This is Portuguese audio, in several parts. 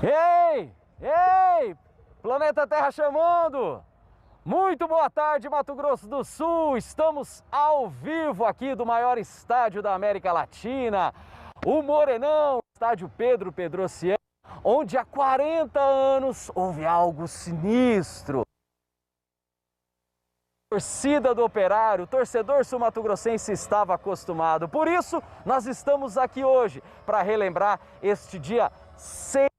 Ei! Ei! Planeta Terra chamando! Muito boa tarde, Mato Grosso do Sul! Estamos ao vivo aqui do maior estádio da América Latina, o Morenão, estádio Pedro Pedrocian, onde há 40 anos houve algo sinistro. A torcida do Operário, o torcedor sul-mato-grossense estava acostumado. Por isso, nós estamos aqui hoje para relembrar este dia 6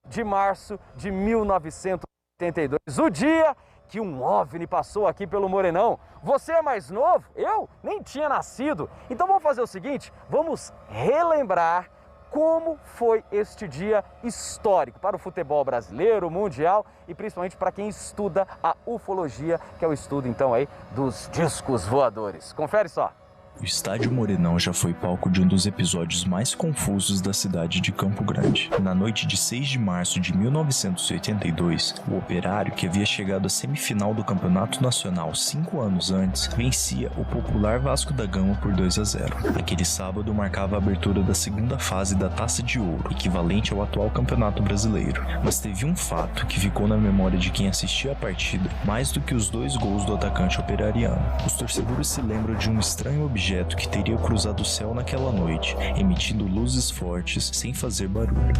de março de 1982, o dia que um OVNI passou aqui pelo Morenão. Você é mais novo? Eu nem tinha nascido. Então vamos fazer o seguinte, vamos relembrar como foi este dia histórico para o futebol brasileiro, mundial e principalmente para quem estuda a ufologia, que é o estudo então aí dos discos voadores. Confere só. O estádio Morenão já foi palco de um dos episódios mais confusos da cidade de Campo Grande. Na noite de 6 de março de 1982, o Operário, que havia chegado à semifinal do Campeonato Nacional 5 anos antes, vencia o popular Vasco da Gama por 2-0. Aquele sábado marcava a abertura da segunda fase da Taça de Ouro, equivalente ao atual Campeonato Brasileiro. Mas teve um fato que ficou na memória de quem assistia a partida, mais do que os 2 gols do atacante operariano. Os torcedores se lembram de um estranho objeto que teria cruzado o céu naquela noite, emitindo luzes fortes sem fazer barulho.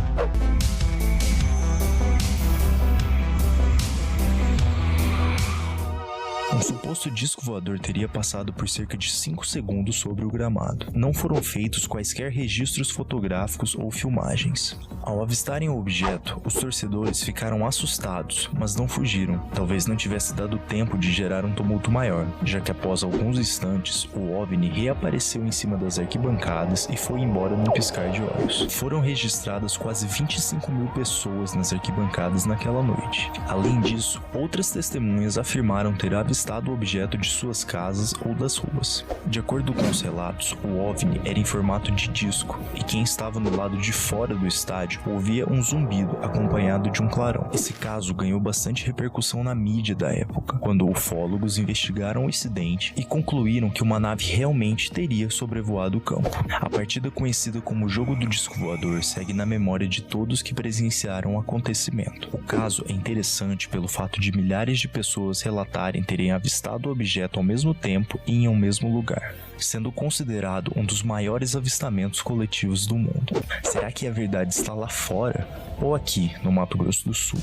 Um suposto disco voador teria passado por cerca de 5 segundos sobre o gramado. Não foram feitos quaisquer registros fotográficos ou filmagens. Ao avistarem o objeto, os torcedores ficaram assustados, mas não fugiram. Talvez não tivesse dado tempo de gerar um tumulto maior, já que após alguns instantes, o OVNI reapareceu em cima das arquibancadas e foi embora num piscar de olhos. Foram registradas quase 25 mil pessoas nas arquibancadas naquela noite. Além disso, outras testemunhas afirmaram ter avistado o objeto de suas casas ou das ruas. De acordo com os relatos, o OVNI era em formato de disco e quem estava no lado de fora do estádio ouvia um zumbido acompanhado de um clarão. Esse caso ganhou bastante repercussão na mídia da época, quando ufólogos investigaram o incidente e concluíram que uma nave realmente teria sobrevoado o campo. A partida conhecida como Jogo do Disco Voador segue na memória de todos que presenciaram o acontecimento. O caso é interessante pelo fato de milhares de pessoas relatarem terem avistado o objeto ao mesmo tempo e em um mesmo lugar, sendo considerado um dos maiores avistamentos coletivos do mundo. Será que a verdade está lá fora ou aqui no Mato Grosso do Sul?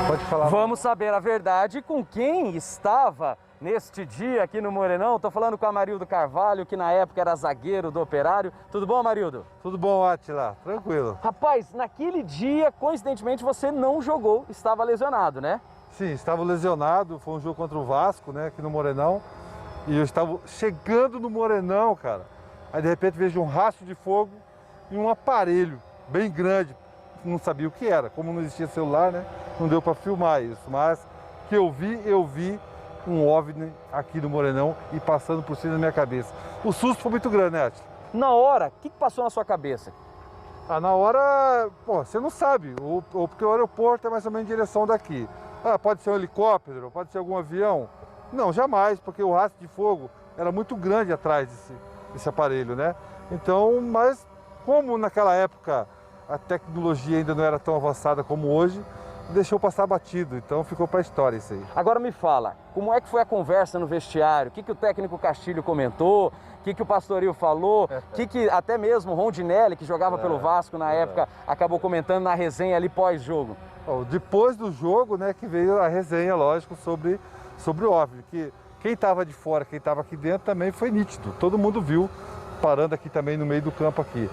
Pode falar. Vamos saber a verdade com quem estava neste dia aqui no Morenão. Estou falando com Amarildo Carvalho, que na época era zagueiro do Operário. Tudo bom, Amarildo? Tudo bom, Átila? Tranquilo. Rapaz, naquele dia, coincidentemente, você não jogou, estava lesionado, né? Sim, estava lesionado. Foi um jogo contra o Vasco, né, aqui no Morenão. E eu estava chegando no Morenão, cara. Aí, de repente, vejo um rastro de fogo e um aparelho bem grande. Não sabia o que era. Como não existia celular, né, não deu para filmar isso. Mas que eu vi um OVNI aqui no Morenão e passando por cima da minha cabeça. O susto foi muito grande, né, Átila? Na hora, o que passou na sua cabeça? Na hora, você não sabe, ou porque o aeroporto é mais ou menos em direção daqui. Pode ser um helicóptero, pode ser algum avião. Não, jamais, porque o rastro de fogo era muito grande atrás desse aparelho, né? Então, mas como naquela época a tecnologia ainda não era tão avançada como hoje, deixou passar batido, então ficou para a história isso aí. Agora me fala, como é que foi a conversa no vestiário? O que o técnico Castilho comentou? O que o Pastoril falou? O que até mesmo o Rondinelli, que jogava pelo Vasco na época, acabou comentando na resenha ali pós-jogo? Depois do jogo, né, que veio a resenha, lógico, sobre o OVNI, que quem estava de fora, quem estava aqui dentro também foi nítido. Todo mundo viu, parando aqui também no meio do campo aqui.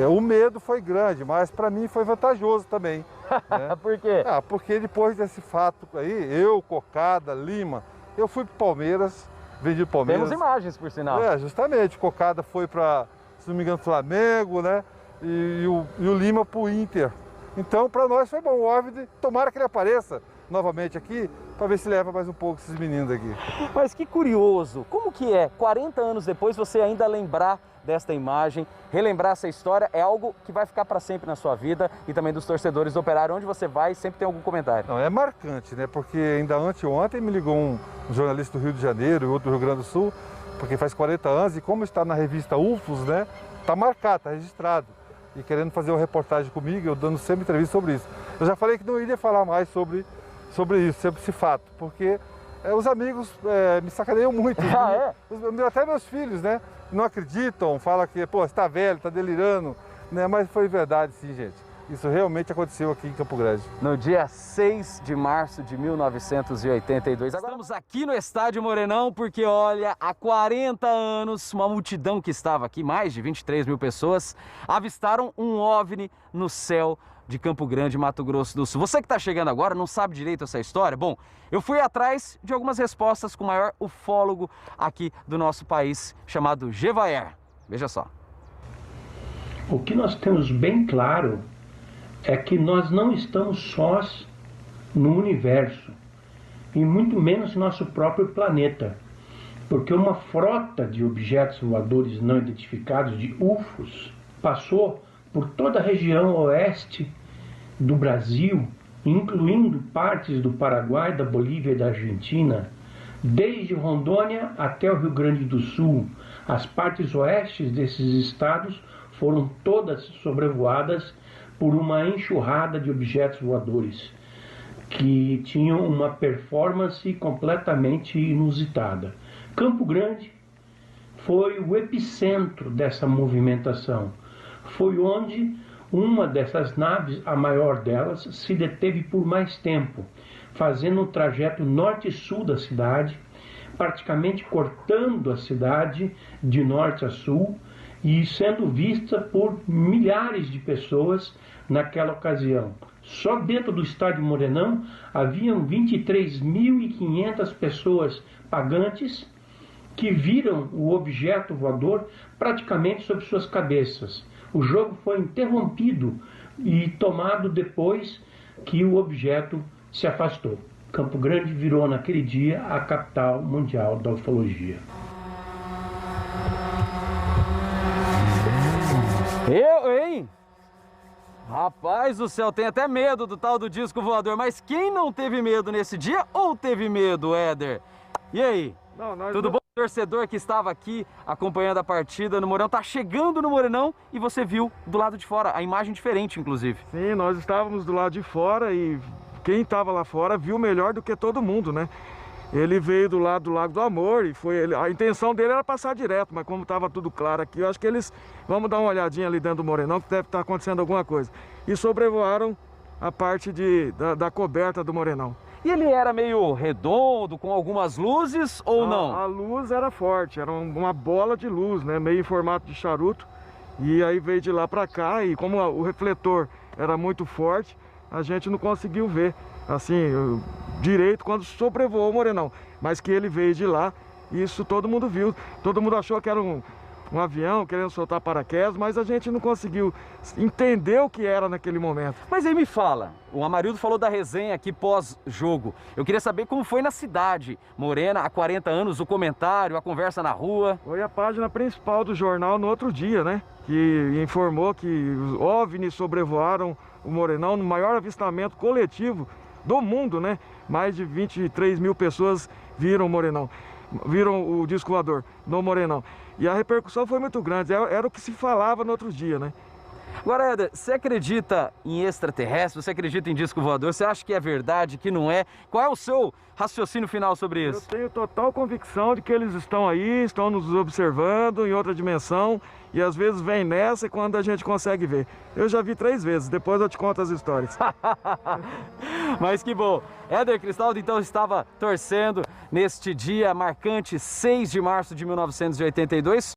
O medo foi grande, mas para mim foi vantajoso também. Né? Por quê? Porque depois desse fato aí, eu, Cocada, Lima, eu fui para o Palmeiras, vendi o Palmeiras. Temos imagens, por sinal. Justamente. Cocada foi para, se não me engano, Flamengo, né? E o Lima para o Inter. Então, para nós foi bom. O OVNI, tomara que ele apareça novamente aqui, para ver se leva mais um pouco esses meninos aqui. Mas que curioso, como que é, 40 anos depois, você ainda lembrar desta imagem, relembrar essa história, é algo que vai ficar para sempre na sua vida e também dos torcedores do Operário, onde você vai, sempre tem algum comentário. Não, é marcante, né? Porque ainda anteontem me ligou um jornalista do Rio de Janeiro e outro do Rio Grande do Sul, porque faz 40 anos e como está na revista UFOS, né? Tá marcado, tá registrado. E querendo fazer uma reportagem comigo, eu dando sempre entrevista sobre isso. Eu já falei que não iria falar mais sobre isso, sobre esse fato, porque os amigos me sacaneiam muito. Até meus filhos, né? Não acreditam, falam que, pô, você tá velho, tá delirando, né? Mas foi verdade, sim, gente. Isso realmente aconteceu aqui em Campo Grande. No dia 6 de março de 1982. Agora estamos aqui no Estádio Morenão porque, olha, há 40 anos, uma multidão que estava aqui, mais de 23 mil pessoas, avistaram um OVNI no céu de Campo Grande, Mato Grosso do Sul. Você que está chegando agora, não sabe direito essa história? Bom, eu fui atrás de algumas respostas com o maior ufólogo aqui do nosso país, chamado Gevaer. Veja só. O que nós temos bem claro é que nós não estamos sós no universo, e muito menos nosso próprio planeta, porque uma frota de objetos voadores não identificados, de UFOs, passou por toda a região oeste do Brasil, incluindo partes do Paraguai, da Bolívia e da Argentina, desde Rondônia até o Rio Grande do Sul. As partes oestes desses estados foram todas sobrevoadas por uma enxurrada de objetos voadores que tinham uma performance completamente inusitada. Campo Grande foi o epicentro dessa movimentação. Foi onde uma dessas naves, a maior delas, se deteve por mais tempo, fazendo um trajeto norte-sul da cidade, praticamente cortando a cidade de norte a sul e sendo vista por milhares de pessoas naquela ocasião. Só dentro do Estádio Morenão haviam 23.500 pessoas pagantes que viram o objeto voador praticamente sobre suas cabeças. O jogo foi interrompido e tomado depois que o objeto se afastou. Campo Grande virou naquele dia a capital mundial da ufologia. Hein? Rapaz do céu, tem até medo do tal do disco voador, mas quem não teve medo nesse dia ou teve medo, Éder? E aí? Tudo bom? O torcedor que estava aqui acompanhando a partida no Morenão, tá chegando no Morenão e você viu do lado de fora, a imagem diferente, inclusive. Sim, nós estávamos do lado de fora e quem estava lá fora viu melhor do que todo mundo, né? Ele veio do lado do Lago do Amor e a intenção dele era passar direto, mas como estava tudo claro aqui, eu acho que eles, vamos dar uma olhadinha ali dentro do Morenão, que deve estar acontecendo alguma coisa. E sobrevoaram a parte da coberta do Morenão. E ele era meio redondo, com algumas luzes ou não? A luz era forte, era uma bola de luz, né? Meio em formato de charuto. E aí veio de lá para cá e como o refletor era muito forte, a gente não conseguiu ver assim direito quando sobrevoou o Morenão. Mas que ele veio de lá, isso todo mundo viu. Todo mundo achou que era um avião querendo soltar paraquedas, mas a gente não conseguiu entender o que era naquele momento. Mas aí me fala, o Amarildo falou da resenha aqui pós-jogo. Eu queria saber como foi na cidade Morena, há 40 anos, o comentário, a conversa na rua. Foi a página principal do jornal no outro dia, né? Que informou que os OVNIs sobrevoaram o Morenão no maior avistamento coletivo do mundo, né? Mais de 23 mil pessoas viram o Morenão, viram o disco voador no Morenão. E a repercussão foi muito grande, era o que se falava no outro dia, né? Agora, Éder, você acredita em extraterrestre? Você acredita em disco voador? Você acha que é verdade, que não é? Qual é o seu raciocínio final sobre isso? Eu tenho total convicção de que eles estão aí, estão nos observando em outra dimensão e às vezes vem nessa quando a gente consegue ver. Eu já vi 3 vezes, depois eu te conto as histórias. Mas que bom. Éder Cristaldo então estava torcendo neste dia marcante, 6 de março de 1982.